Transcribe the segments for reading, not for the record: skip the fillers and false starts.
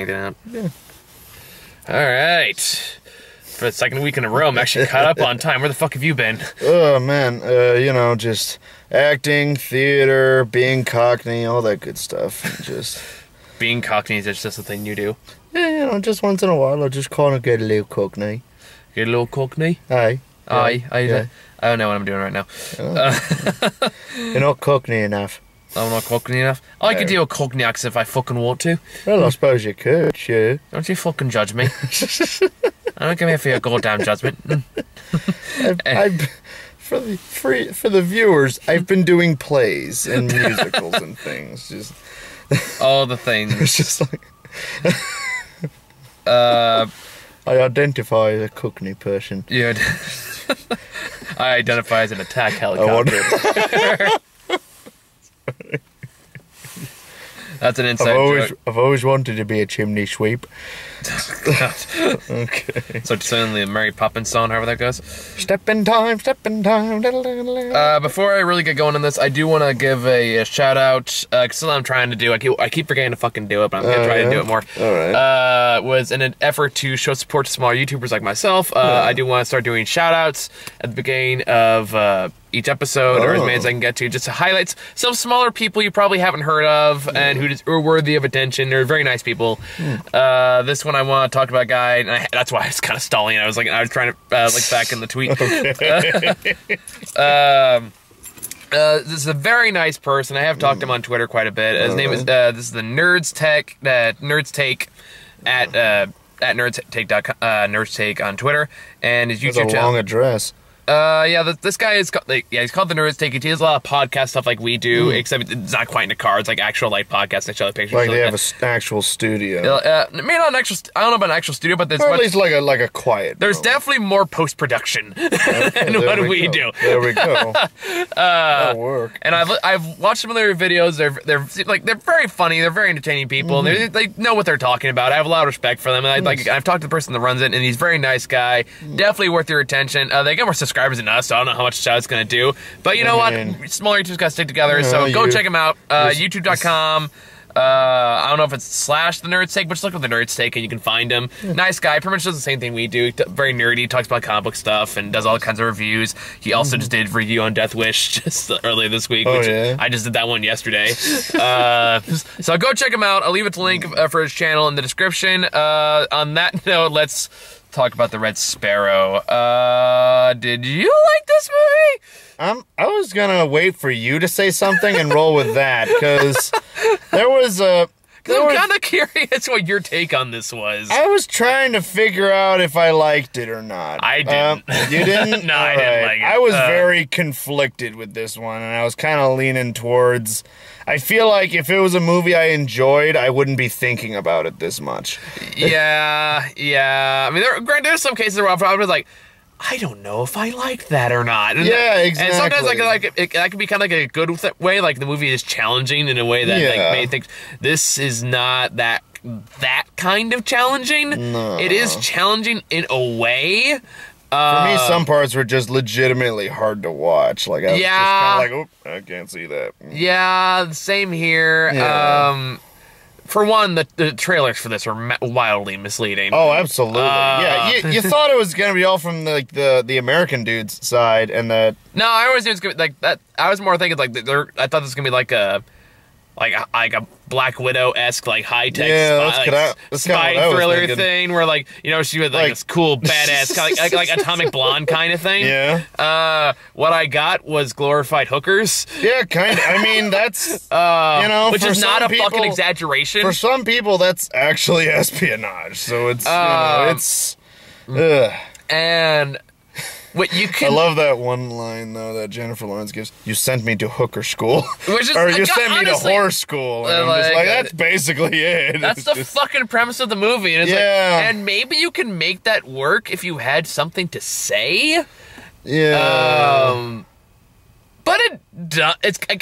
anything out. Yeah. All right. For the second week in a row, I'm actually caught up on time. Where the fuck have you been? Oh, man. Just acting, theater, being Cockney, all that good stuff. Just Being Cockney is just a thing you do. Yeah, just once in a while, I just kind of get a little Cockney. Get a little Cockney? Aye. Aye. Yeah. I don't know what I'm doing right now. You're not Cockney enough. I'm not Cockney enough. I could do a Cockney accent if I fucking want to. Well, I suppose you could, yeah. Don't you fucking judge me. I don't come here for your goddamn judgment. For the viewers, I've been doing plays and musicals and things. Just all the things. It's just like I identify as a Cockney person. Yeah. I identify as an attack helicopter. That's an inside joke. I've always wanted to be a chimney sweep. Okay. So suddenly a Mary Poppins song, however that goes. Step in time. Before I really get going on this, I do want to give a shout out, because I'm trying to do, I keep forgetting to fucking do it, but I'm going to try to do it more. Alright. Was in an effort to show support to smaller YouTubers like myself. I do want to start doing shout outs at the beginning of each episode, or as many as I can get to, just to highlight some smaller people you probably haven't heard of and who are worthy of attention. They're very nice people. This one I want to talk about a guy, and that's why I was kind of stalling. I was trying to look back in the tweet. This is a very nice person. I have talked to him on Twitter quite a bit. His name is this is the Nerds Take at Nerds Take on Twitter, and his YouTube channel. That's a long address. This guy is he's called the Nerds Take. He does a lot of podcast stuff like we do, except it's not quite in a car. It's like actual podcasts. They show the pictures. Like they have an actual studio. Maybe not an actual. I don't know about an actual studio, but there's at least like a quiet. There's definitely more post production than what we do. There we go. That'll work. And I've watched some of their videos. They're very funny. They're very entertaining people. And they know what they're talking about. I have a lot of respect for them. And I've talked to the person that runs it, and he's a very nice guy. Definitely worth your attention. They get more subscribers than us, so I don't know how much shout it's gonna do. But you know what? Smaller YouTubers gotta stick together, so go check them out. YouTube.com. I don't know if it's / the Nerds Take, but just look up the Nerds Take and you can find him. Nice guy, pretty much does the same thing we do. Very nerdy, talks about comic book stuff and does all kinds of reviews. He also just did a review on Death Wish just earlier this week. I just did that one yesterday. So go check him out. I'll leave a link for his channel in the description. On that note, let's talk about the Red Sparrow. Did you like this movie? I was gonna wait for you to say something and roll with that, because there was a... I'm kind of curious what your take on this was. I was trying to figure out if I liked it or not. I didn't. You didn't? No, I didn't like it. I was very conflicted with this one, and I was kind of leaning towards... I feel like if it was a movie I enjoyed, I wouldn't be thinking about it this much. Yeah. I mean, there's some cases where I was like, I don't know if I like that or not. And exactly. And sometimes that can be kind of like a good way, like the movie is challenging in a way that may think this is not that kind of challenging. No. It is challenging in a way. For me, some parts were just legitimately hard to watch. Like, I was just kind of like, oh, I can't see that. Yeah, same here. Yeah. For one, the trailers for this are wildly misleading. Oh, absolutely. You thought it was gonna be all from the American dude's side, and that. No, I always knew it was gonna be like that. I was more thinking like I thought this was gonna be like a Black Widow-esque, like high-tech spy thriller thing, where she was like this cool badass like Atomic Blonde kind of thing. Yeah. What I got was glorified hookers. Yeah, kind of. I mean, that's which is not a fucking exaggeration. For some people, that's actually espionage. So it's and. I love that one line, though, that Jennifer Lawrence gives. You sent me to hooker school. Or you sent me to whore school. And I'm just like, that's basically it. That's the fucking premise of the movie. And it's and maybe you can make that work if you had something to say. Yeah. But I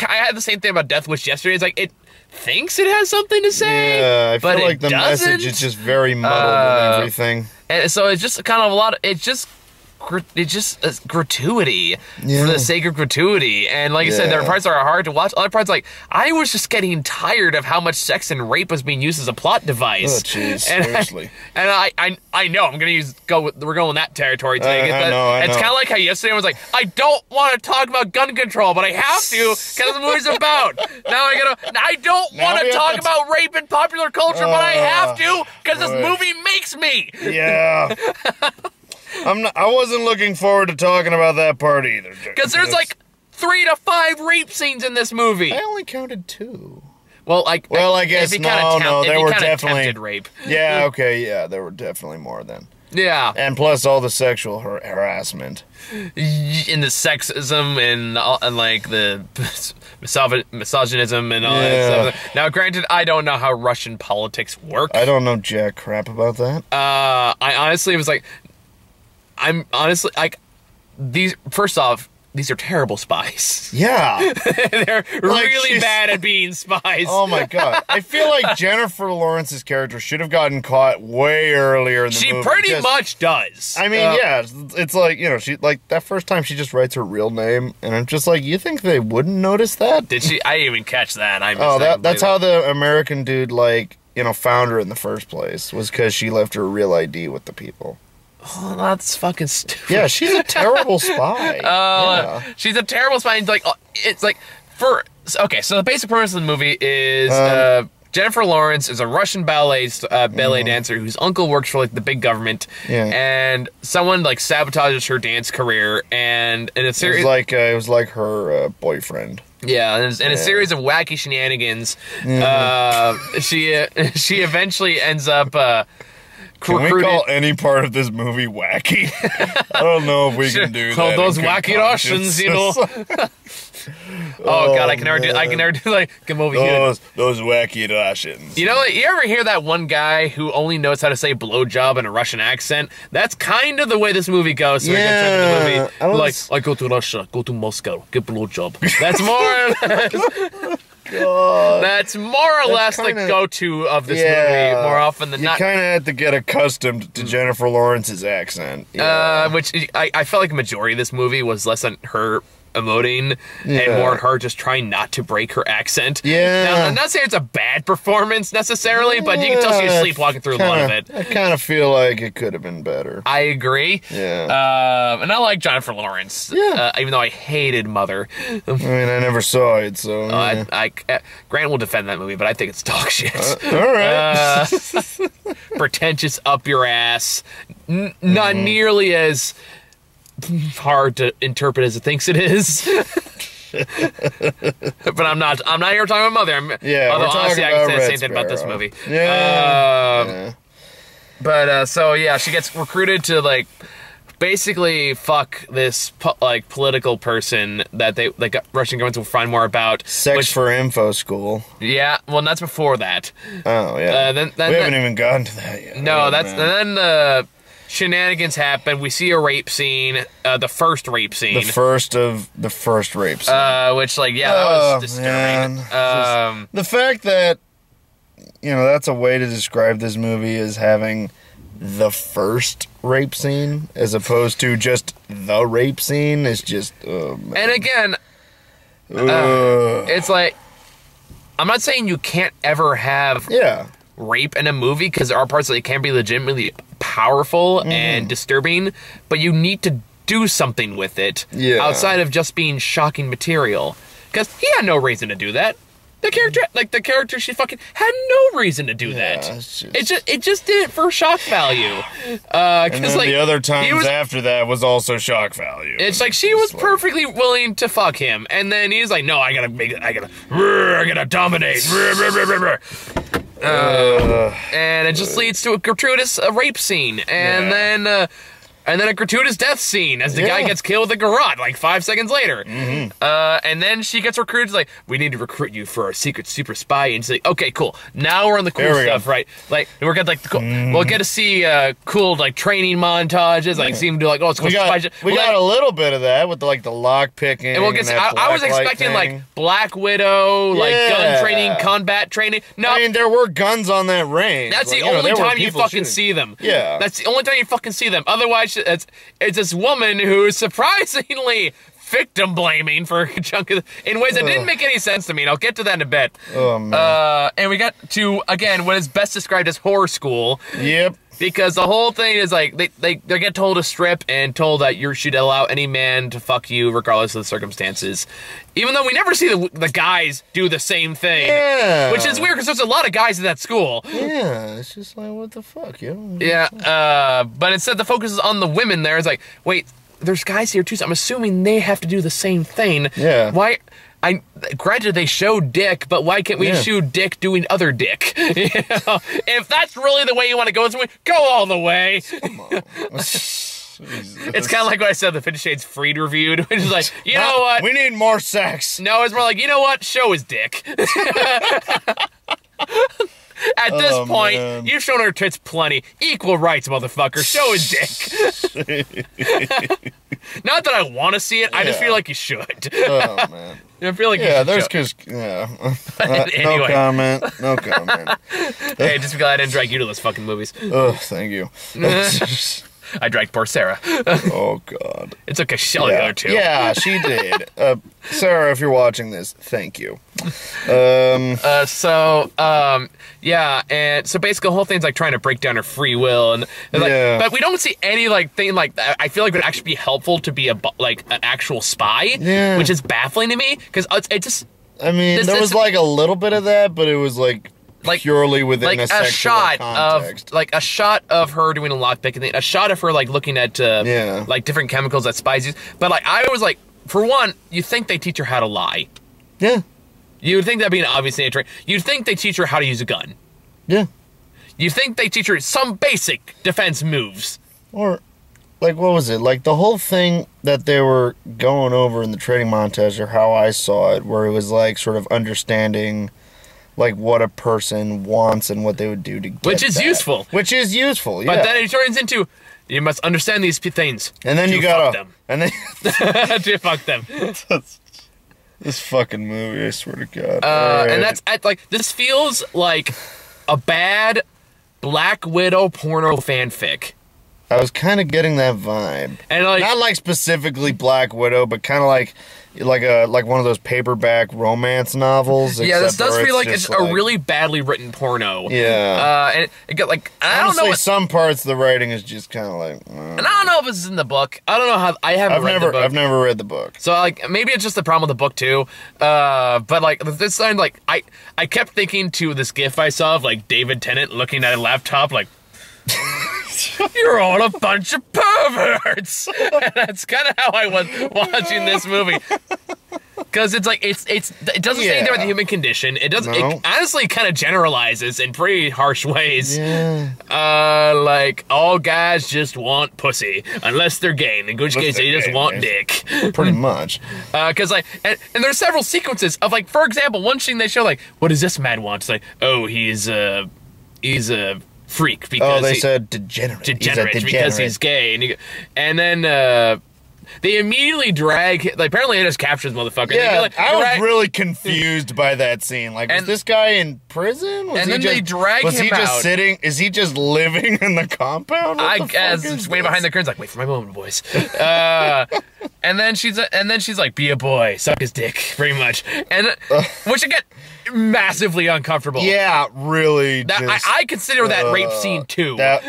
had the same thing about Death Wish yesterday. It's like, it thinks it has something to say. Yeah, I but feel like the message is just very muddled and everything. And so it's just kind of it's just it's just gratuity for the sake of gratuity. And like I said, there are parts that are hard to watch. Other parts, like, I was just getting tired of how much sex and rape was being used as a plot device. Oh, jeez, seriously. I know I'm gonna we're going that territory today. I know. It's kind of like how yesterday I was like, I don't want to talk about gun control, but I have to because the movie's about. Now I don't want to talk about rape in popular culture, but I have to because this movie makes me. Yeah. I wasn't looking forward to talking about that part either. Because there's like 3 to 5 rape scenes in this movie. I only counted 2. Well, I guess there were definitely rape. Yeah, okay, yeah, there were definitely more then. Yeah, and plus all the sexual harassment, in the sexism and like the misogynism and all that stuff. Now, granted, I don't know how Russian politics work. I don't know jack crap about that. I honestly was like, I'm honestly like, first off, these are terrible spies. Yeah. They're really bad at being spies. Oh my god. I feel like Jennifer Lawrence's character should have gotten caught way earlier in the movie. She pretty much does. I mean, yeah, it's like, you know, she like that first time she just writes her real name, and I'm just like, you think they wouldn't notice that? Did she? I didn't even catch that. That's how the American dude, like, you know, found her in the first place, was because she left her real ID with the people. Oh, that's fucking stupid. Yeah, she's a terrible spy. She's a terrible spy. It's like, okay, so the basic premise of the movie is Jennifer Lawrence is a Russian ballet dancer whose uncle works for like the big government, and someone like sabotages her dance career, and in a series, it was like her boyfriend. Yeah, and in a series of wacky shenanigans, she eventually ends up. Can we call any part of this movie wacky? I don't know if we can do that. Those wacky Russians, you know. Oh god, I can never do like come over here. Those wacky Russians. You know, you ever hear that one guy who only knows how to say blowjob in a Russian accent? That's kind of the way this movie goes. So the movie, I go to Russia, go to Moscow, get blowjob. That's more. God. That's more or less the go-to of this movie, more often than not. You kind of had to get accustomed to Jennifer Lawrence's accent. Which I felt like a majority of this movie was less on her emoting and more on her just trying not to break her accent. Yeah. Now, I'm not saying it's a bad performance necessarily, but you can tell she was sleepwalking through a lot of it. I kind of feel like it could have been better. I agree. Yeah. And I like Jennifer Lawrence. Yeah. Even though I hated Mother. I mean, I never saw it, so. Grant will defend that movie, but I think it's dog shit. All right. Pretentious up your ass. Not nearly as hard to interpret as it thinks it is. But I'm not here talking about Mother. Although honestly, I can say the same thing about this movie. But so yeah, she gets recruited to like basically fuck this political person that they Russian governments will find more about. Sex for Info School. Yeah, well, that's before that. Oh yeah. We haven't even gotten to that yet. No, and then the shenanigans happen. We see a rape scene, the first rape scene. The first rape scene. Which, like, that was disturbing. The fact that, you know, that's a way to describe this movie as having the first rape scene as opposed to just the rape scene is just, man. And again, it's like, I'm not saying you can't ever have rape in a movie, because there are parts that can be legitimately powerful and disturbing, but you need to do something with it outside of just being shocking material, because he had no reason to do that. The character, she fucking had no reason to do that. It just did it for shock value. And then the other times after that was also shock value. It's like she was perfectly willing to fuck him, and then he's like, "No, I gotta dominate." And it just leads to a gratuitous rape scene, and then a gratuitous death scene as the guy gets killed with a garrote like 5 seconds later. And then she gets recruited, like, we need to recruit you for our secret super spy. And she's like, okay, cool. Now we're on the cool stuff, right? Like, we're gonna we'll get to see cool like training montages, like see him do like, oh, it's cool. We got a little bit of that with the lock picking. And we'll get. I was expecting like Black Widow, like gun training, combat training. No, I mean there were guns on that range. That's the only time you fucking see them. Yeah, that's the only time you fucking see them. Otherwise, it's this woman who's surprisingly victim blaming for a chunk of in ways that didn't make any sense to me, and I'll get to that in a bit. Oh, man. And we got to, again, what is best described as horror school. Yep. Because the whole thing is like they get told to strip and told that you should allow any man to fuck you regardless of the circumstances. Even though we never see the guys do the same thing. Yeah. Which is weird because there's a lot of guys in that school. Yeah, it's just like, what the fuck, yo? Yeah, but instead the focus is on the women there. It's like, wait, there's guys here too, so I'm assuming they have to do the same thing. Yeah. Why? Granted, they show dick, but why can't we show dick doing other dick? You know? If that's really the way you want to go, go all the way. Come on. It's kind of like what I said, the 50 Shades Freed reviewed, which is like, you know what? We need more sex. No, it's more like, you know what? Show his dick. At this point, man. you've shown her tits plenty. Equal rights, motherfucker. Show his dick. Not that I want to see it. I just feel like you should. Oh, man. I feel like there's because, Anyway. No comment. No comment. Hey, just be glad I didn't drag you to those fucking movies. Oh, thank you. I dragged poor Sarah. Oh, God. It took a Shelly or two. Yeah, she did. Sarah, if you're watching this, thank you. Yeah, and so basically the whole thing's like trying to break down her free will, and like, but we don't see any like thing like that. I feel like it would actually be helpful to be an actual spy, which is baffling to me because it just. I mean, there was like a little bit of that, but it was like purely within a sexual context. A shot of her doing a lockpick, and a shot of her like looking at like different chemicals that spies use. But like I was like, for one, you think they teach her how to lie. Yeah. You would think that'd be an obvious answer. You'd think they teach her how to use a gun. Yeah. You think they teach her some basic defense moves. Or, like, what was it? Like, the whole thing that they were going over in the training montage, or how I saw it, where it was, like, sort of understanding, like, what a person wants and what they would do to get Which is useful. Which is useful, yeah. But then it turns into, you must understand these things. And then you gotta... Fuck them. And then... to fuck them. This fucking movie, I swear to God. And that's, like, this feels like a bad Black Widow porno fanfic. I was kind of getting that vibe. And like, not like specifically Black Widow, but kind of like one of those paperback romance novels. Yeah, this does feel like it's a really badly written porno. Yeah. And it got like, I honestly, don't know. Some parts of the writing is just kind of like. And I don't know if this is in the book. I don't know how. I've never read the book. So like maybe it's just the problem with the book too. But like this time, like I kept thinking to this GIF I saw of like David Tennant looking at a laptop like. You're all a bunch of perverts. And that's kind of how I was watching this movie. Because it's like it doesn't say anything about the human condition. It doesn't. No. It honestly kind of generalizes in pretty harsh ways. Yeah. Like all guys just want pussy unless they're gay. In which case they just want dick. Pretty much. Because like and there's several sequences of like, for example, one scene they show like, what does this man want? It's like, oh, he's a freak because they said degenerate because he's gay, and then they immediately drag. Like apparently, it just captures the motherfucker. Yeah, I was really confused by that scene. Like, was this guy in prison? They drag him out. Was he just sitting? Is he just living in the compound? I guess just waiting behind the curtains, like, wait for my moment, boys. and then she's like, be a boy, suck his dick, pretty much, and which again. Massively uncomfortable. Yeah, really. I consider that rape scene too. That's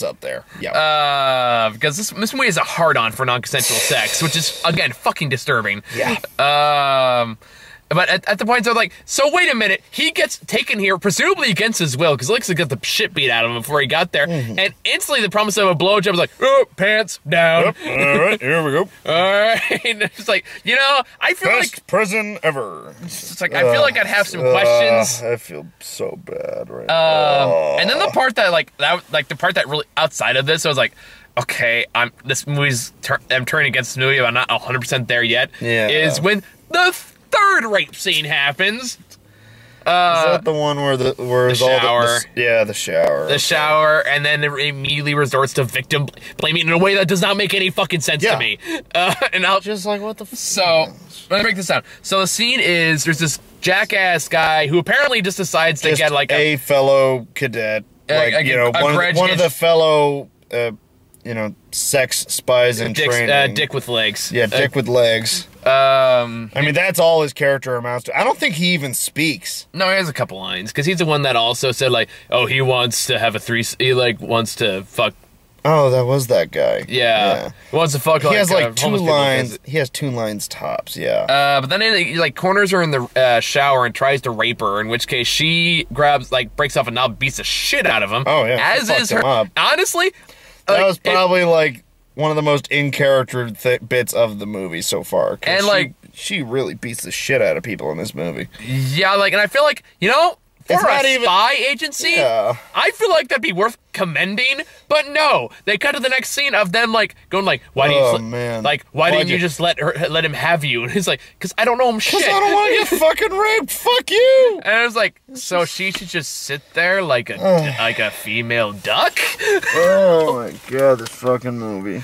up there. Yeah. Because this movie is a hard-on for non-consensual sex, which is again fucking disturbing. Yeah. But at the point, they're like, so wait a minute, he gets taken here, presumably against his will, because Alexa got the shit beat out of him before he got there, and instantly the promise of a blowjob was like, oh, pants down. Yep. All right, here we go. All right. It's like, you know, I feel best prison ever. It's like, I feel like I'd have some questions. I feel so bad right now. And then the part that, the part that really, outside of this, I was like, okay, I'm turning against this movie, but I'm not 100% there yet, is when the third rape scene happens. Is that the one where the shower? The shower. The shower, and then it immediately resorts to victim blaming in a way that does not make any fucking sense to me. And I'll just like, what the fuck? So, let me break this down. So the scene is, there's this jackass guy who apparently just decides to get like a fellow cadet, like, one of the fellow sex spies in training. Dick with legs. Yeah, Dick with legs. I mean, that's all his character amounts to. I don't think he even speaks. No, he has a couple lines because he's the one that also said like, oh, he wants to have a he like wants to fuck. Oh, that was that guy. Yeah. He wants to fuck. He has like 2 homeless lines. He has 2 lines tops. Yeah. But then he like corners her in the shower and tries to rape her. In which case she breaks off a knob, beats the shit out of him. Oh yeah. As is her. Honestly, that was probably like one of the most in character bits of the movie so far. And like she really beats the shit out of people in this movie. Yeah, and I feel like for a spy agency, yeah. I feel like that'd be worth commending, but no. They cut to the next scene of them going like, why didn't you just let him have you? And he's like, because I don't know him shit. Because I don't want to get fucking raped. Fuck you. And I was like, so she should just sit there like a female duck? Oh my god, this fucking movie.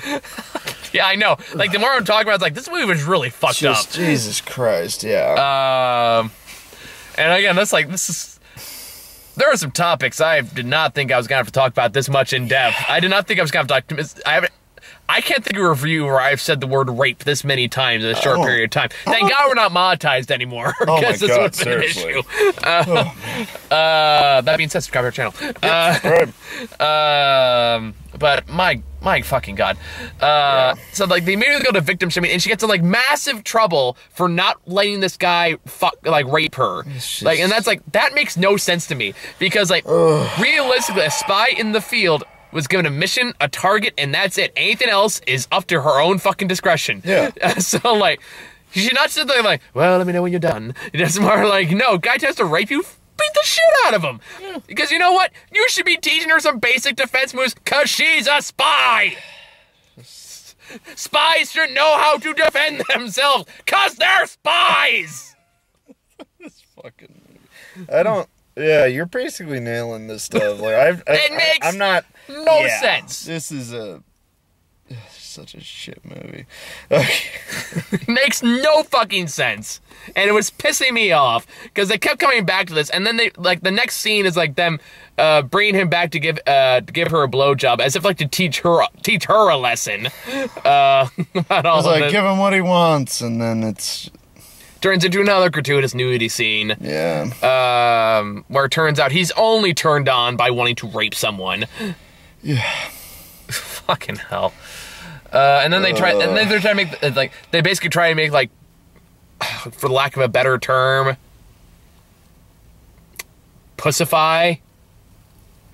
Yeah, I know. Like the more I'm talking about, it's like this movie was really fucked up. Jesus Christ, yeah. And again, there are some topics I did not think I was going to have to talk about this much in depth. I did not think I was going to have to talk. I can't think of a review where I've said the word rape this many times in a short period of time. Thank God we're not monetized anymore. Oh my God, seriously. An issue. That being said, subscribe to our channel. But my fucking God. So like they immediately go to victim shaming, and she gets in like massive trouble for not letting this guy rape her. Like, and that's like that makes no sense to me because like realistically, a spy in the field was given a mission, a target, and that's it. Anything else is up to her own fucking discretion. Yeah. So like, she should not sit there like, well, let me know when you're done. It's more like, no, guy tries to rape you. Beat the shit out of him. Yeah. Because you know what? You should be teaching her some basic defense moves because she's a spy. Spies should know how to defend themselves because they're spies. This fucking movie. I don't. Yeah, you're basically nailing this stuff. Like it makes I'm not. No sense. This is such a shit movie. Okay. Makes no fucking sense, and it was pissing me off because they kept coming back to this, and then they like the next scene is like them bringing him back to give her a blowjob as if like to teach her a lesson. About all it's of like it. Give him what he wants, and then it's turns into another gratuitous nudity scene. Yeah. Where it turns out he's only turned on by wanting to rape someone. Yeah. Fucking hell. And then they're trying to make like they basically try to make like, for lack of a better term, pussify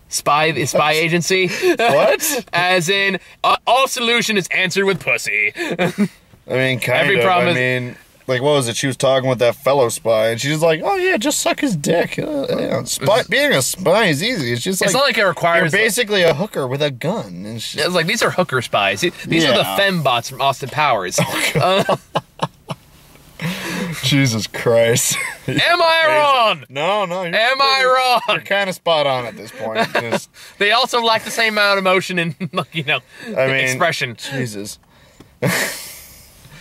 the spy agency. What? As in, all solution is answered with pussy. I mean, like, what was it? She was talking with that fellow spy, and she's like, "Oh yeah, just suck his dick." Being a spy is easy. It's just like, it's not like it requires. You're basically a hooker with a gun. It's like these are hooker spies. These are the fembots from Austin Powers. Jesus Christ! Am I wrong? No. Am I wrong? You're kind of spot on at this point. They also lack the same amount of emotion and expression. Jesus.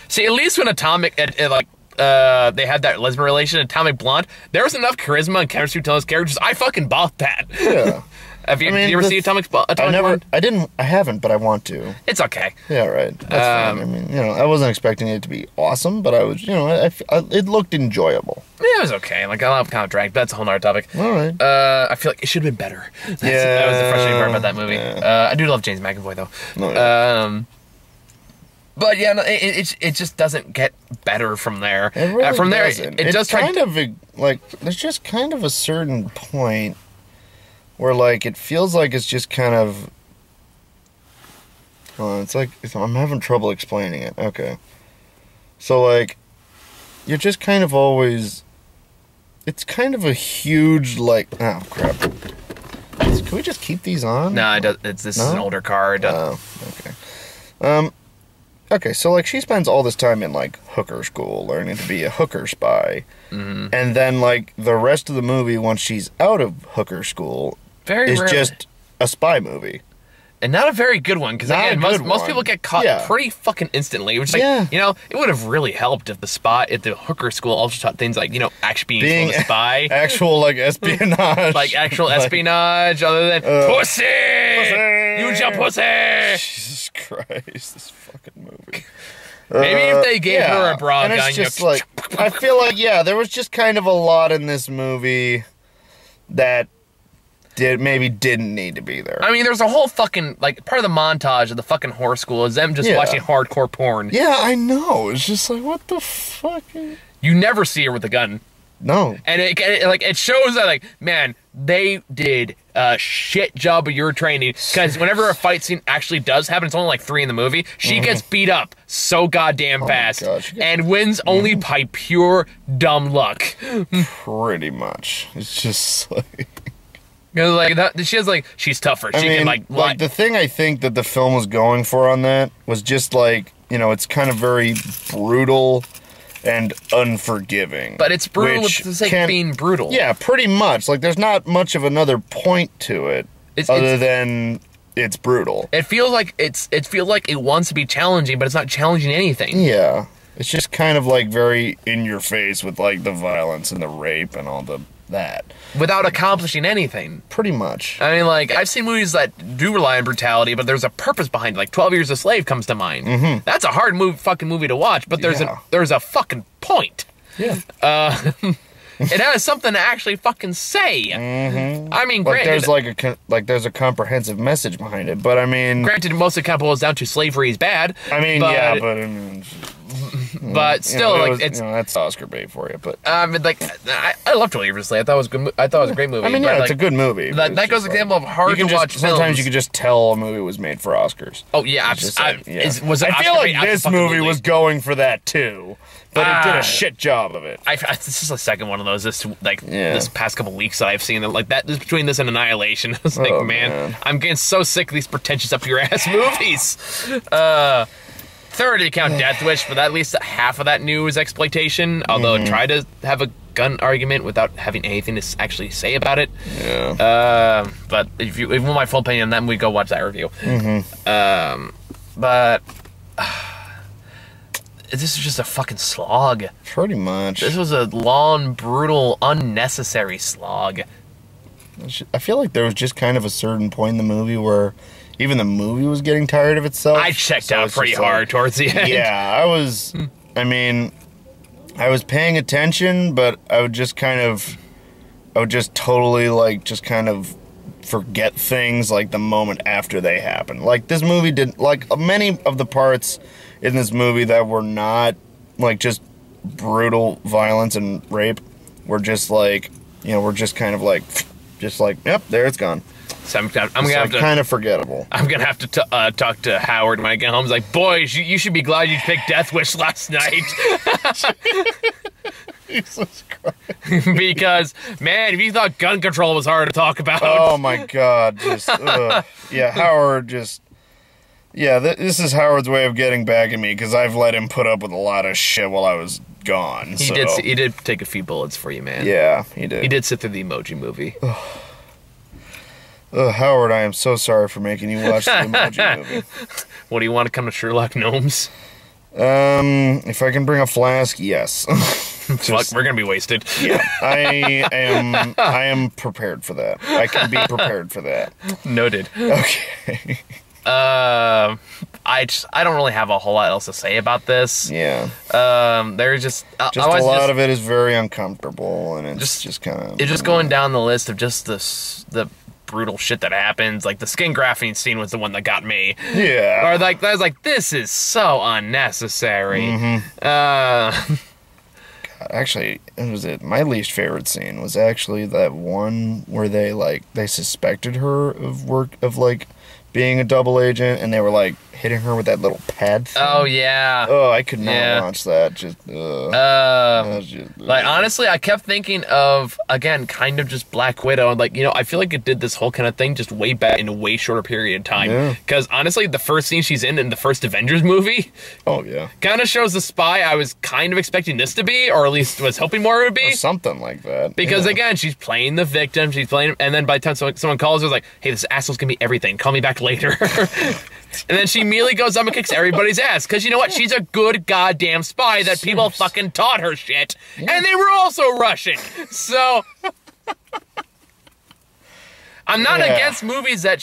See, at least when Atomic, they had that lesbian relation, Atomic Blonde, there was enough charisma and chemistry between those characters. I fucking bought that. Yeah. Did you ever see Atomic Blonde? I haven't, but I want to. It's okay. Yeah, right. That's fine. I mean, I wasn't expecting it to be awesome, but I was, it looked enjoyable. Yeah, it was okay. Like, I love kind of drag, but that's a whole nother topic. All right. I feel like it should have been better. That was the frustrating part about that movie. Yeah. I do love James McAvoy, though. Oh, yeah. But yeah, no, it just doesn't get better from there. It really from there, doesn't. it does kind of there's just kind of a certain point where like it feels like it's just kind of. It's like I'm having trouble explaining it. Okay, so like you're just kind of always. It's kind of a huge like oh crap. Can we just keep these on? No, this is an older card. Oh, okay. Okay, so, like, she spends all this time in, like, hooker school, learning to be a hooker spy. Mm-hmm. And then, like, the rest of the movie, once she's out of hooker school, is just a spy movie. And not a very good one, because again, most people get caught pretty fucking instantly. Which is like, you know, it would have really helped if the hooker school also taught things like, you know, actually being a spy. Actual, like, espionage. Like, actual espionage, other than pussy! Use your pussy! Jesus Christ, this fucking movie. Maybe if they gave her a bra gun, it's just like, I feel like, there was just kind of a lot in this movie that maybe didn't need to be there. I mean, there's a whole fucking, like, part of the montage of the fucking horror school is them just watching hardcore porn. Yeah, I know. It's just like, what the fuck? You never see her with a gun. No. And it shows that, like, man, they did a shit job of your training, because whenever a fight scene actually does happen, it's only like 3 in the movie, she gets beat up so goddamn fast and wins only by pure dumb luck. Pretty much. It's just like... Like that, she's tougher. She can like the thing I think that the film was going for on that was just like, you know, it's kind of very brutal and unforgiving. But it's brutal with the sake of being brutal. Yeah, pretty much. Like, there's not much of another point to it other than it's brutal. It feels like it wants to be challenging, but it's not challenging anything. Yeah, it's just kind of like very in your face with like the violence and the rape and all that. Without accomplishing anything. Pretty much. I mean, like, I've seen movies that do rely on brutality, but there's a purpose behind it. Like, 12 Years a Slave comes to mind. That's a hard fucking movie to watch, but there's a fucking point. Yeah. It has something to actually fucking say. I mean, like, granted... there's a comprehensive message behind it, but I mean... Granted, most of it kind of boils down to slavery is bad. I mean, but still, it's that's Oscar bait for you. But like, I love 12 Years a Slave. I thought it was good. I thought it was a great movie. I mean, it's a good movie. That goes an example of hard to watch films. Sometimes you can just tell a movie was made for Oscars. Oh yeah, I feel like this movie was going for that too, but it did a shit job of it. This is the second one of those. This past couple weeks that I've seen like that. Between this and Annihilation, I was like, man, I'm getting so sick of these pretentious up your ass movies. Third, you count Death Wish, but at least half of that new is exploitation. Although try to have a gun argument without having anything to actually say about it. Yeah. But if you want my full opinion on that, we go watch that review. But this is just a fucking slog. Pretty much. This was a long, brutal, unnecessary slog. I feel like there was just kind of a certain point in the movie where even the movie was getting tired of itself. I checked out pretty hard towards the end. Yeah, I was... I mean, I was paying attention, but I would just totally, like, just kind of forget things, like, the moment after they happened. Like, this movie didn't... Like, many of the parts in this movie that were not, like, just brutal violence and rape were just, like, you know, were just kind of, like... Just like, yep, there it's gone. So I'm gonna have to kind of forgettable. I'm gonna have to talk to Howard when I get home. He's like, boys, you should be glad you picked Death Wish last night. Jesus Christ. Because, man, if you thought gun control was hard to talk about. Oh my God, just yeah, Howard just. Yeah, this is Howard's way of getting back at me because I've let him put up with a lot of shit while I was gone. He did take a few bullets for you, man. Yeah, he did. He did sit through the Emoji Movie. Howard, I am so sorry for making you watch the Emoji Movie. What, do you want to come to Sherlock Gnomes? If I can bring a flask, yes. Fuck, we're gonna be wasted. Yeah, I am prepared for that. I can be prepared for that. Noted. Okay. I don't really have a whole lot else to say about this. Yeah. There's just a lot of it is very uncomfortable, and it's just kind of... It's just going down the list of just the brutal shit that happens. Like, the skin grafting scene was the one that got me. Yeah. Or, like, I was like, this is so unnecessary. God, actually, my least favorite scene was actually that one where they suspected her of being a double agent, and they were like hitting her with that little pad thing. Oh, yeah. Oh, I could not watch that. Just, like, honestly, I kept thinking of, again, kind of just Black Widow. And, like, you know, I feel like it did this whole kind of thing just way back in a way shorter period of time. Because, honestly, the first scene she's in the first Avengers movie. Oh, yeah. Kind of shows the spy I was kind of expecting this to be, or at least was hoping more it would be. Or something like that. Because, again, she's playing the victim, and then by the time someone calls her, it's like, hey, this asshole's gonna be everything, call me back later. And then she immediately goes up and kicks everybody's ass, because you know what, she's a good goddamn spy that people fucking taught her shit, and they were also Russian. So, I'm not against movies that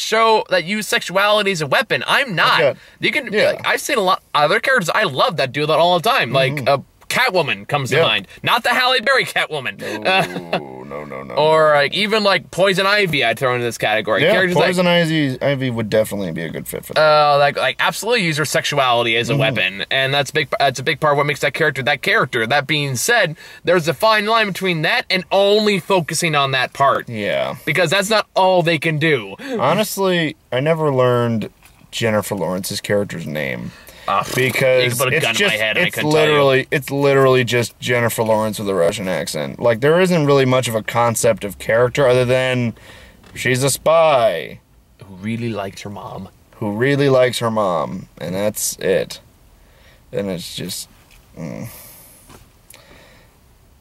use sexuality as a weapon. I'm not. Okay. You can, like, I've seen a lot other characters I love that do that all the time, like, Catwoman comes to mind. Not the Halle Berry Catwoman. No. Or like, even like Poison Ivy I'd throw into this category. Yeah, characters Poison Ivy would definitely be a good fit for that. Like absolutely use her sexuality as a weapon. And that's a big part of what makes that character that character. That being said, there's a fine line between that and only focusing on that part. Yeah. Because that's not all they can do. Honestly, I never learned Jennifer Lawrence's character's name. Because it's literally just Jennifer Lawrence with a Russian accent. Like, there isn't really much of a concept of character other than she's a spy who really likes her mom. And that's it. And it's just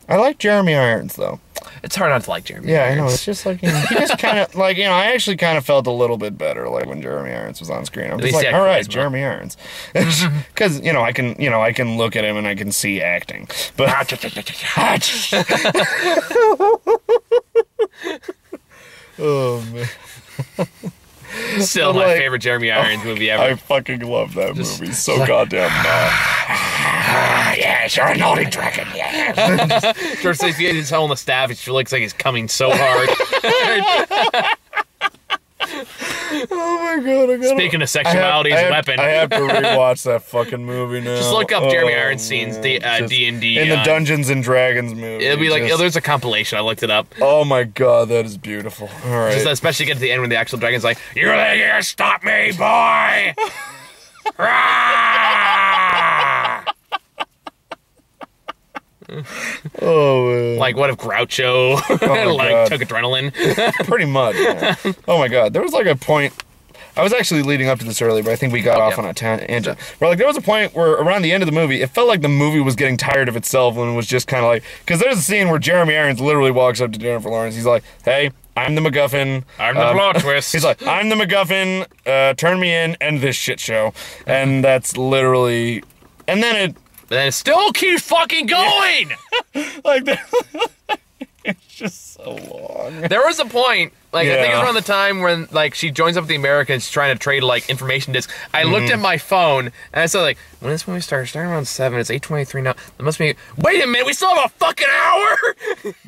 I like Jeremy Irons though. It's hard not to like Jeremy Irons. Yeah, I know. It's just like, you know, he just kind of, like, you know, I actually kind of felt a little bit better, like, when Jeremy Irons was on screen. I'm just like, all right, Jeremy Irons. Because, you know, I can look at him and I can see acting. But... oh, man. Still my favorite Jeremy Irons movie ever. I fucking love that movie so goddamn much. Yes, you're a naughty dragon, yes. George says he's holding the staff, it looks like he's coming so hard. Oh my god, Speaking of sexuality as a weapon. I have to rewatch that fucking movie now. Just look up Jeremy Irons scenes, D&D. In the Dungeons and Dragons movie. It'll be like, there's a compilation, I looked it up. Oh my god, that is beautiful. Alright. Just especially get to the end when the actual dragon's like, you're gonna stop me, boy! Oh man. Like, what if Groucho took adrenaline? Pretty much, man. Oh my god, there was like a point, I was actually leading up to this earlier, but I think we got off on a tangent. Where like there was a point where around the end of the movie, it felt like the movie was getting tired of itself when it was just kind of like, because there's a scene where Jeremy Irons literally walks up to Jennifer Lawrence, he's like, hey, I'm the MacGuffin. I'm the plot twist. He's like, I'm the MacGuffin, turn me in, end this shit show. And that's literally, and then it still keeps fucking going! Like, it's just so long. There was a point, like, I think it was around the time when, like, she joins up with the Americans trying to trade, like, information discs. I looked at my phone, and I said, like, when this movie started around 7, it's 8:23 now. It must be, wait a minute, we still have a fucking hour?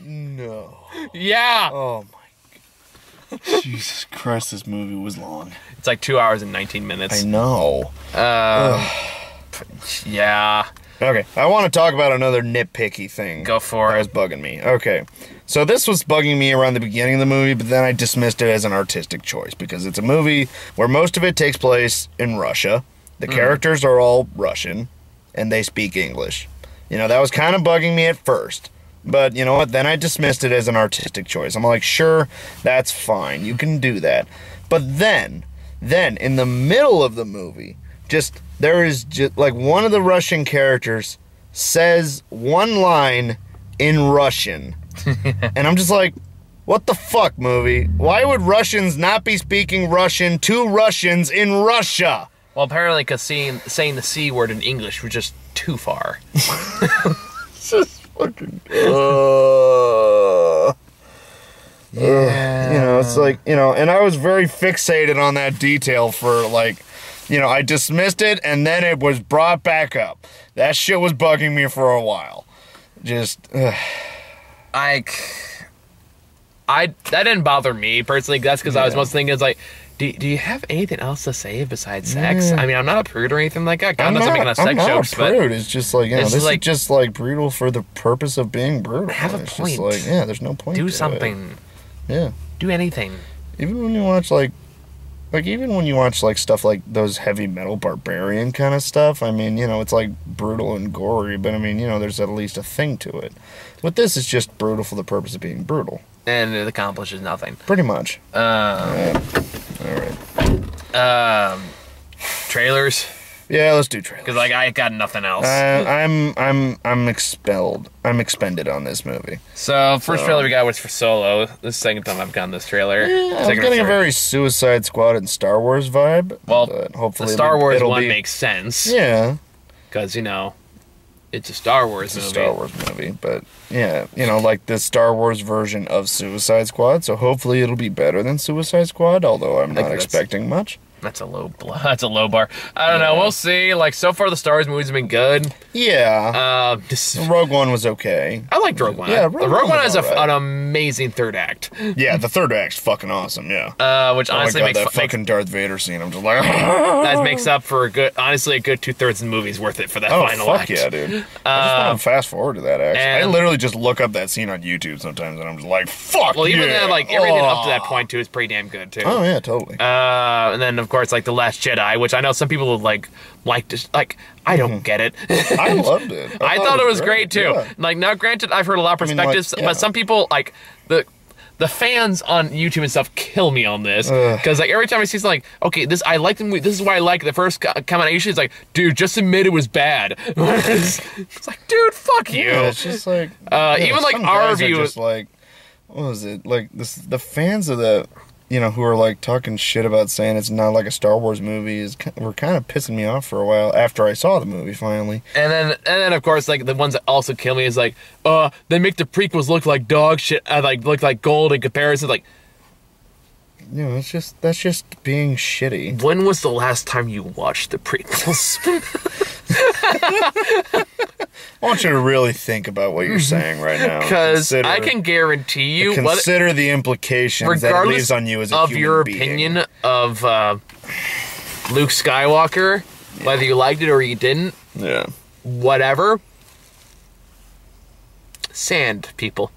No. Yeah. Oh, my God. Jesus Christ, this movie was long. It's like 2 hours and 19 minutes. I know. Yeah. Okay, I want to talk about another nitpicky thing. Go for it. That was bugging me. Okay, so this was bugging me around the beginning of the movie, but then I dismissed it as an artistic choice because it's a movie where most of it takes place in Russia. The characters are all Russian, and they speak English. You know, that was kind of bugging me at first. But you know what? Then I dismissed it as an artistic choice. I'm like, sure, that's fine. You can do that. But then in the middle of the movie, there is just like one of the Russian characters says one line in Russian. And I'm just like, what the fuck, movie? Why would Russians not be speaking Russian to Russians in Russia? Well, apparently because saying the C word in English was just too far. It's just fucking... Yeah. You know, it's like, you know, and I was very fixated on that detail for like... You know, I dismissed it, and then it was brought back up. That shit was bugging me for a while. Just, that didn't bother me, personally. That's because I was most thinking, it's like, do you have anything else to say besides sex? I mean, I'm not a prude or anything like that. God knows I'm making a sex jokes, but... I'm not a prude. It's just like, you know, this like, is just, like, brutal for the purpose of being brutal. Have a point. Just like, yeah, there's no point Do to something. It. Yeah. Do anything. Even when you watch, like, like, even when you watch, like, stuff like those heavy metal barbarian kind of stuff, I mean, you know, it's, like, brutal and gory, but, I mean, you know, there's at least a thing to it. With this, it's just brutal for the purpose of being brutal. And it accomplishes nothing. Pretty much. All right. Trailers? Yeah, let's do trailers. Because, like, I got nothing else. I'm expelled. I'm expended on this movie. So, first trailer we got was for Solo. This is the second time I've gotten this trailer. Yeah, I'm getting a very Suicide Squad and Star Wars vibe. Well, but hopefully the Star Wars one makes sense. Yeah. Because, you know, it's a Star Wars movie. It's a Star Wars movie, but, yeah, you know, like the Star Wars version of Suicide Squad, so hopefully it'll be better than Suicide Squad, although I'm not expecting much. That's a low bar. I don't know. We'll see. Like, so far the Star Wars movies have been good. Yeah. Rogue One was okay. I liked Rogue One. Yeah, Rogue One has an amazing third act. Yeah, the third act's fucking awesome. Yeah. Which honestly makes that fucking Darth Vader scene. I'm just like, that makes up for a good 2/3 of the movie's worth it for that final act. Yeah, dude. I just want to fast forward to that. Actually, I literally just look up that scene on YouTube sometimes, and I'm just like, fuck. Well, even then, like everything up to that point too is pretty damn good too. Oh yeah, totally. And then of course like The Last Jedi, which I know some people like to like. I don't get it. I loved it. I thought it was great too. Yeah. Like, now granted, I've heard a lot of perspectives, but some people like the fans on YouTube and stuff kill me on this because like every time I see something like, okay, I like the movie. This is why I like it. The first comment usually is like, dude, just admit it was bad. It's like, dude, fuck you. Yeah, it's just like even like our review is like, what was it like? The fans of the. You know, who are like talking shit about saying it's not like a Star Wars movie were kind of pissing me off for a while after I saw the movie finally. And then of course like the ones that also kill me is like, they make the prequels look like dog shit, like look like gold in comparison. Like, you know, that's just being shitty. When was the last time you watched the prequels? I want you to really think about what you're saying right now. Because I can guarantee you... Consider the implications that it leaves on you as a human being. Regardless of your opinion of Luke Skywalker, whether you liked it or you didn't, whatever, sand, people.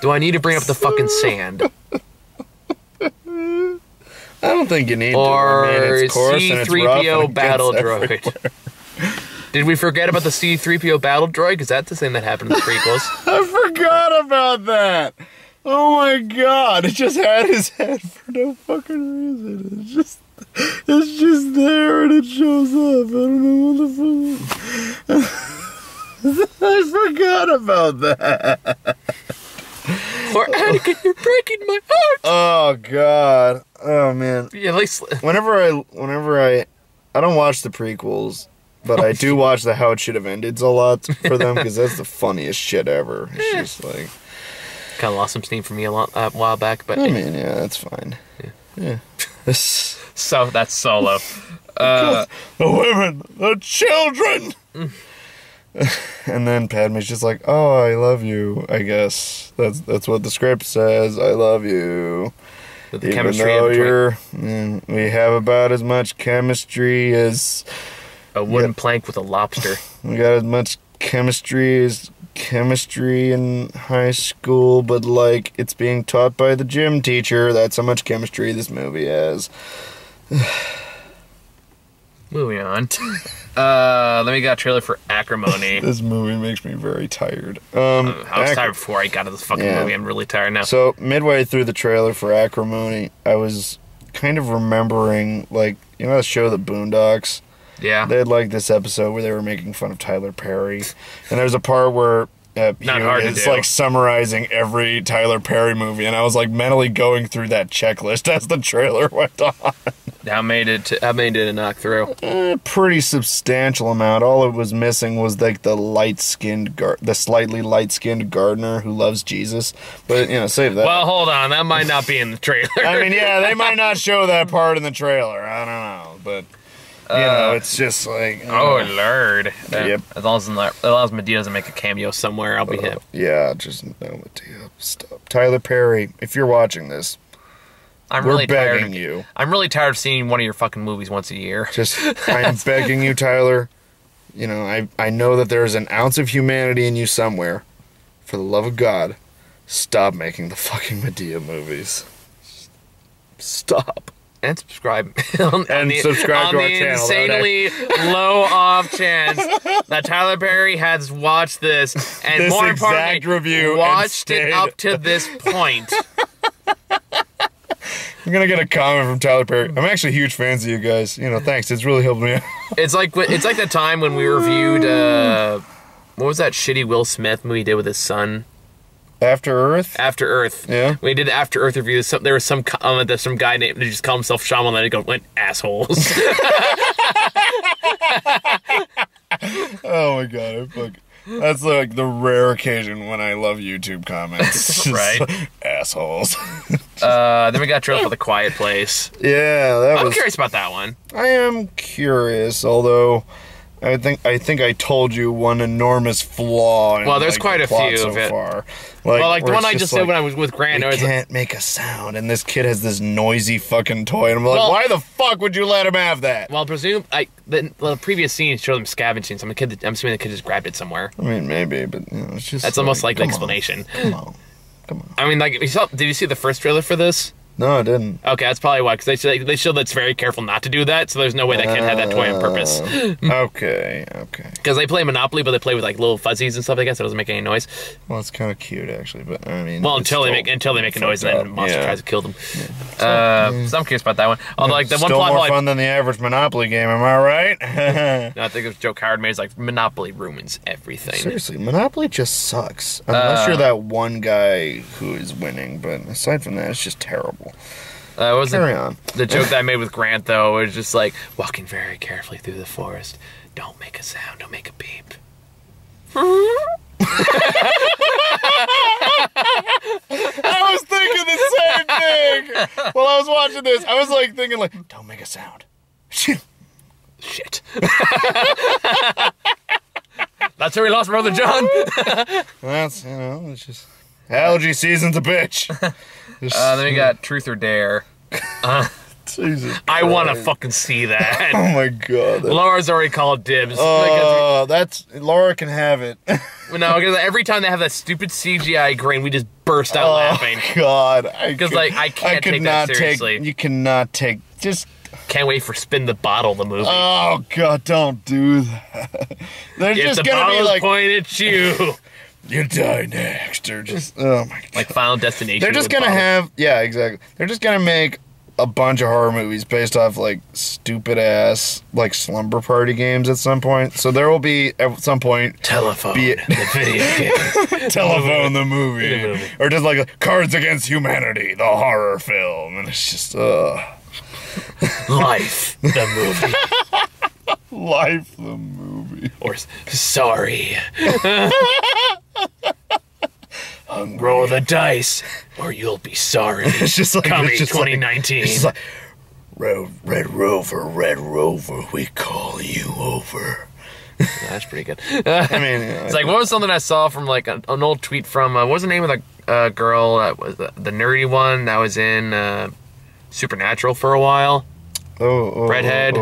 Do I need to bring up the fucking sand? I don't think you need or to. I mean, it's coarse C-3PO battle droid. Did we forget about the C-3PO battle droid? Because that's the thing that happened in the prequels. I forgot about that. Oh my god! It just had his head for no fucking reason. It's just there and it shows up. I don't know what the fuck. I forgot about that. Or Anakin, you're breaking my heart. Oh god. Oh man. Yeah, at least whenever I don't watch the prequels, but I do watch the How It Should Have Ended a lot for them because that's the funniest shit ever. It's just like kind of lost some steam for me a while back, but I mean, yeah, that's fine. Yeah. So that's Solo. The women, the children. And then Padme's just like, "Oh, I love you." I guess that's what the script says. I love you. With the chemistry we have about as much chemistry as a wooden plank with a lobster. We got as much chemistry as chemistry in high school, but like it's being taught by the gym teacher. That's how much chemistry this movie has. Moving on. Then we got a trailer for Acrimony. This movie makes me very tired. I was tired before I got to this fucking movie. I'm really tired now. So, midway through the trailer for Acrimony, I was kind of remembering, like, you know the show The Boondocks? Yeah. They had, like, this episode where they were making fun of Tyler Perry. And there's a part where it's like summarizing every Tyler Perry movie, and I was like mentally going through that checklist as the trailer went on. How many did it knock through? Pretty substantial amount. All it was missing was like the slightly light-skinned gardener who loves Jesus. But you know, save that. Well, hold on, that might not be in the trailer. I mean, yeah, they might not show that part in the trailer. I don't know, but. You know, it's just like... oh, Lord. Yep. As long as Medea doesn't make a cameo somewhere, I'll be him. Yeah, just no Medea. Stop. Tyler Perry, if you're watching this, we're begging you. I'm really tired of seeing one of your fucking movies once a year. I'm begging you, Tyler. You know, I know that there's an ounce of humanity in you somewhere. For the love of God, stop making the fucking Medea movies. stop. And subscribe. Subscribe to our channel. Insanely low off chance that Tyler Perry has watched this and This more exact importantly, review watched it and up to this point. I'm gonna get a comment from Tyler Perry. I'm actually huge fans of you guys. You know, thanks. It's really helped me out. It's like the time when we reviewed what was that shitty Will Smith movie he did with his son? After Earth? After Earth. Yeah. When he did the After Earth review, there was some comment that some guy named, he just called himself Shyamalan and he went, assholes. Oh my god, that's like the rare occasion when I love YouTube comments. Right. Assholes. Then we got Trail for the Quiet Place. Yeah, I'm curious about that one. I am curious, although I think I told you one enormous flaw in, well, there's like, quite the a plot few so of it. far. Well, like the where one it's I just just said when I was with Grant. They I was like, can't make a sound, and this kid has this noisy fucking toy, and I'm like, Well- why the fuck would you let him have that? well, the previous scene showed them scavenging. So I'm assuming the kid just grabbed it somewhere. I mean, maybe, but you know, it's just That's almost like the come on. explanation. Come on. I mean, like, did you see the first trailer for this? No, I didn't. Okay, that's probably why, because they showed that's very careful not to do that, so there's no way that kid had that toy on purpose. Okay. Because they play Monopoly, but they play with like little fuzzies and stuff like that, so it doesn't make any noise. Well, it's kind of cute, actually, but I mean... Well, it's until they still make a noise, and then the monster yeah. tries to kill them. So I'm curious about that one. Although, like the one Still plot more hole, fun than the average Monopoly game, am I right? I think it was Joe Coward made is like Monopoly ruins everything. Seriously, Monopoly just sucks. Unless you're that one guy who is winning, but aside from that, it's just terrible. Carry on. The joke that I made with Grant, though, was just like, walking very carefully through the forest. Don't make a sound. Don't make a beep. I was thinking the same thing while I was watching this. I was like thinking like, don't make a sound. Shit. That's where we lost Brother John. That's, you know, it's just... Allergy season's a bitch. Then we got Truth or Dare. Jesus I want to Christ. fucking see that. Oh my god. Laura's already called dibs. That's... Laura can have it. No, because every time they have that stupid CGI grain, we just burst out laughing. God. Because, like, I can't take that seriously. You cannot take... Just... Can't wait for Spin the Bottle, the movie. Oh god, don't do that. They're if just the gonna be bottle's like... pointed at you. You die next, or just... Oh my god. Like Final Destination. They're just with gonna bottles. have... Yeah, exactly. They're just gonna make a bunch of horror movies based off, like, stupid-ass, like, slumber party games at some point. So there will be, at some point... Telephone, the video game. Telephone, the movie. The movie. Or just, like, Cards Against Humanity, the horror film. And it's just, Life, the movie. Life, the movie. Or Sorry. Roll the dice, or you'll be sorry. It's just like... Coming it's just 2019. Like, it's like, Red Rover, we call you over. That's pretty good. I mean... It's like, what was something I saw from, like, an old tweet from, what was the name of the girl that was the nerdy one that was in Supernatural for a while? Redhead.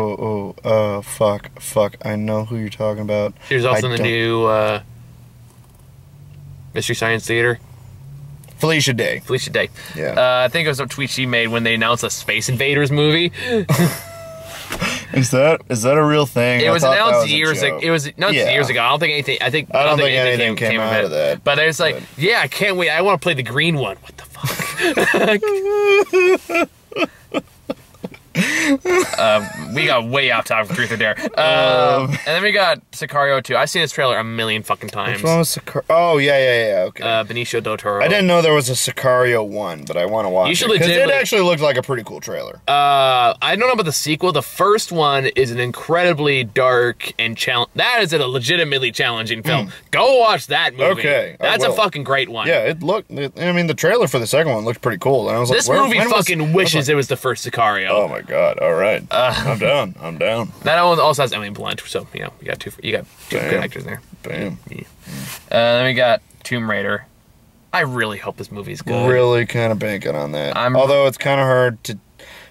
Fuck. I know who you're talking about. She was also in the new Mystery Science Theater. Felicia Day. Yeah. I think it was a tweet she made when they announced a Space Invaders movie. Is that a real thing? It was announced years ago. It was announced years ago. I don't think anything. I don't think anything came out of that. But it's like, yeah, I can't wait. I want to play the green one. What the fuck? We got way off topic for Truth or Dare. And then we got Sicario 2. I've seen this trailer a million fucking times. Which one was Sicario? Oh, yeah, okay. Benicio del Toro. I didn't know there was a Sicario 1, but I want to watch You should it. Because it legitimately- actually looked like a pretty cool trailer. I don't know about the sequel. The first one is an incredibly dark and that is a legitimately challenging film. Go watch that movie. Okay, I That's a will. fucking great one. Yeah, I mean, the trailer for the second one looked pretty cool. And I was like, This movie fucking wishes it was the first Sicario. Oh my god, alright. I'm down. That one also has Emily Blunt, so you got two good actors there. Bam. Yeah. Then we got Tomb Raider. I really hope this movie's good. Really kind of banking on that. Although it's kind of hard to...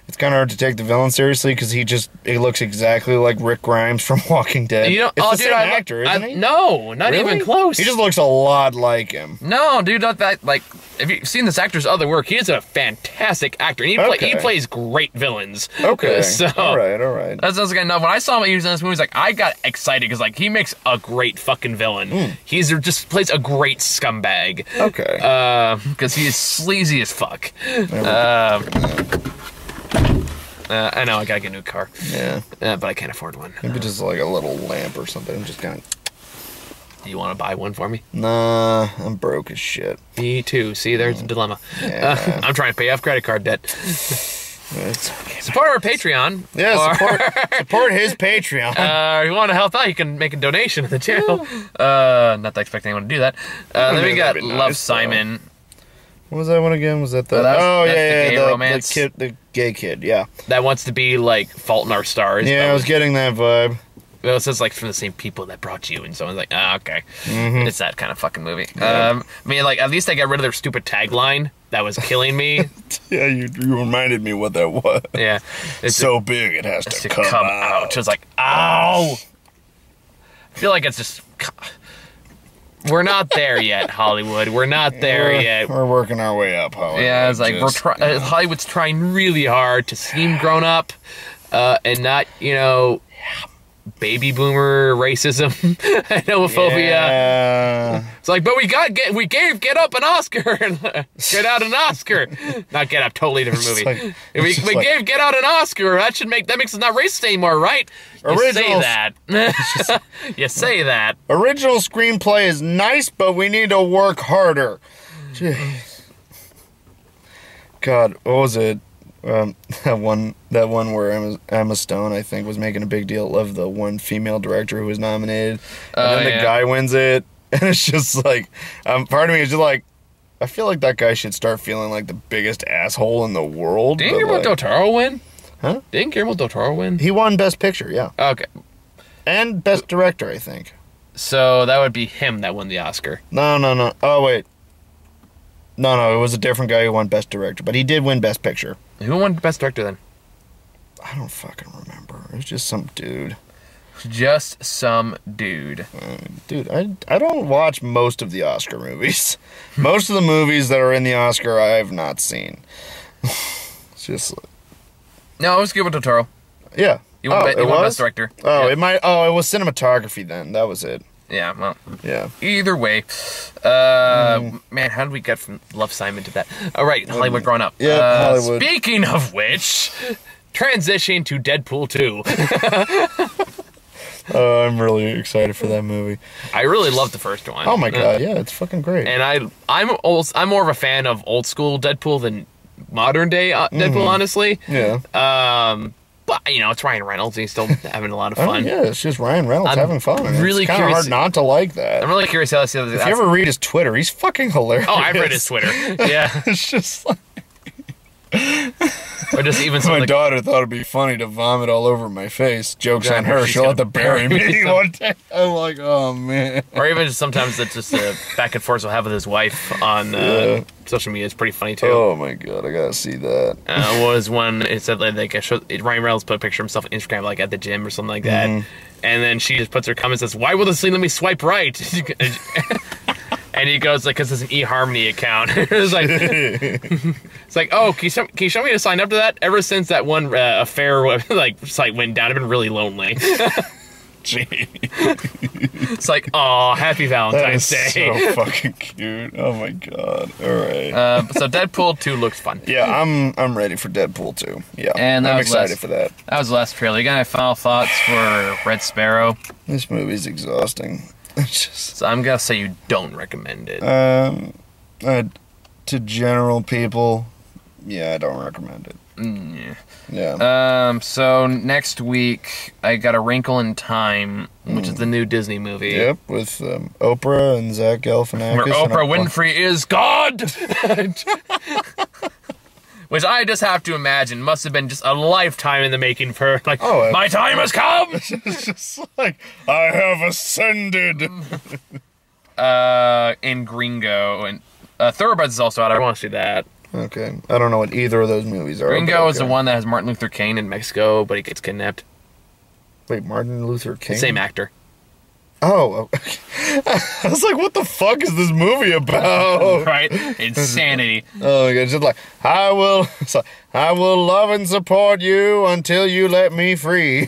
it's kind of hard to take the villain seriously because he looks exactly like Rick Grimes from Walking Dead. You know, it's the dude, same actor, isn't he? No, not Really? even close. He just looks a lot like him. No, dude, not that. Like, if you've seen this actor's other work, he is a fantastic actor. And he plays great villains. Okay. So, all right. That sounds like enough. When I saw him using this movie, like, I got excited because, like, he makes a great fucking villain. He's just plays a great scumbag. Okay. Because he is sleazy as fuck. I know, I gotta get a new car. Yeah. But I can't afford one. Maybe just like a little lamp or something. Just kind of. Do you want to buy one for me? Nah, I'm broke as shit. Me too. See, there's a dilemma. Yeah. I'm trying to pay off credit card debt. Support our Patreon. Yeah, support his Patreon. You want to help out, you can make a donation to the channel. Not expecting anyone to do that. Then we got Love, Simon. What was that one again? Was that the... that's yeah, the gay romance. The gay kid, yeah. That wants to be, like, Fault in Our Stars. Yeah, I was getting that vibe. Well, it says, like, from the same people that brought you, and someone's like, okay. It's that kind of fucking movie. Yeah. I mean, like, at least they got rid of their stupid tagline that was killing me. Yeah, you reminded me what that was. Yeah. It's so big it has to come out. It was like, ow! I feel like it's just... We're not there yet, Hollywood. We're not there yet. We're working our way up, Hollywood. Yeah, it's like Hollywood's trying really hard to seem grown up, and not, baby boomer racism and homophobia. Yeah. It's like, but we gave Get Up an Oscar. Get Out an Oscar. Not Get Up, totally different movie. Like, we gave Get Out an Oscar. That makes us not racist anymore, right? You say that. You say that. Original screenplay is nice, but we need to work harder. Jeez. God, what was it? That one where Emma Stone, I think, was making a big deal of the one female director who was nominated, and then the guy wins it, and it's just like, part of me is just like, I feel like that guy should start feeling like the biggest asshole in the world. Didn't Guillermo del Toro win? Huh? Didn't Guillermo del Toro win? He won Best Picture, yeah. Okay. And Best Director, I think. So that would be him that won the Oscar. No. Oh, wait. No, it was a different guy who won Best Director, but he did win Best Picture. Who won Best Director then? I don't fucking remember. It was just some dude. Just some dude. Dude, I don't watch most of the Oscar movies. Most of the movies that are in the Oscar I have not seen. It's just... No, it was Guillermo del Toro. Yeah. He won Best Director. Oh, yeah. It was cinematography then. That was it. Yeah, well. Yeah. Either way. Man, how did we get from Love, Simon to that? All right, Hollywood growing up. Yeah, Hollywood. Speaking of which, transition to Deadpool 2. I'm really excited for that movie. I really loved the first one. Oh my god, yeah, it's fucking great. And I'm more of a fan of old school Deadpool than modern day Deadpool, honestly. Yeah. But, it's Ryan Reynolds. He's still having a lot of fun. Yeah, it's just Ryan Reynolds having fun. Really it's kind of hard not to like that. I'm really curious how if you ever read his Twitter, he's fucking hilarious. Oh, I've read his Twitter. Yeah. It's just like... Or just even my daughter thought it'd be funny to vomit all over my face. Joke's on her. She'll have to bury me one day. I'm like, oh, man. Or even just sometimes it's just back and forth he'll have with his wife on social media. It's pretty funny, too. Oh, my God. I gotta see that. Was one, it said, like, Ryan Reynolds put a picture of himself on Instagram, like, at the gym or something like that. And then she just puts her comment and says, why will this thing let me swipe right? And he goes, like, because it's an eHarmony account. It's like, oh, can you show me to sign up to that? Ever since that one affair site went down, I've been really lonely. It's like, oh, happy Valentine's Day. So fucking cute. Oh my god. All right. So Deadpool 2 looks fun. Yeah, I'm ready for Deadpool 2. Yeah, and I'm excited for that. That was the last trailer. You got any final thoughts for Red Sparrow? This movie's exhausting. So I'm gonna say you don't recommend it. To general people, yeah, I don't recommend it. Yeah. So next week I got A Wrinkle in Time, which is the new Disney movie. Yep, with Oprah and Zach Galifianakis. Where Oprah Winfrey is God. Which I just have to imagine must have been just a lifetime in the making for, like, my time has come! It's just like, I have ascended! In Gringo, and Thoroughbreds is also out. I want to see that. Okay. I don't know what either of those movies are. Gringo is okay. the one that has Martin Luther King in Mexico, but he gets kidnapped. Wait, Martin Luther King? Same actor. Oh, okay. I was like, what the fuck is this movie about? Right? Insanity. Oh, it's just like, I will love and support you until you let me free.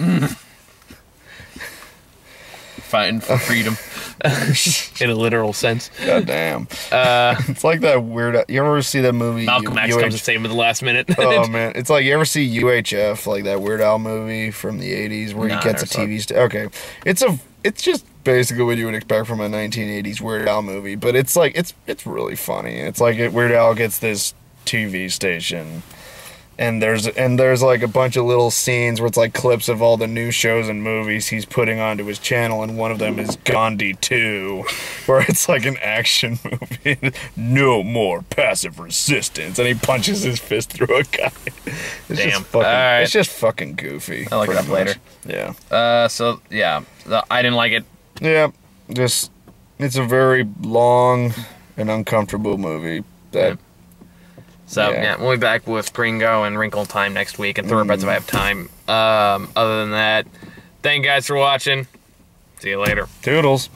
Fighting for freedom. In a literal sense. God damn. It's like that weird. You ever see that movie? Malcolm X comes to save him at the last minute. Oh man, it's like you ever see UHF, like that Weird Al movie from the '80s where he gets a TV okay, it's just basically what you would expect from a 1980s Weird Al movie, but it's like it's really funny. It's like Weird Al gets this TV station. And there's like a bunch of little scenes where it's like clips of all the new shows and movies he's putting onto his channel, and one of them is Gandhi 2, where it's like an action movie. No more passive resistance, and he punches his fist through a guy. It's Damn. just fucking, right. It's just fucking goofy. I'll look it up later. Yeah. So yeah, I didn't like it. Yeah. Just it's a very long and uncomfortable movie that. So, yeah, we'll be back with Gringo and Wrinkle in Time next week, and Thoroughbreds if I have time. Other than that, thank you guys for watching. See you later. Toodles.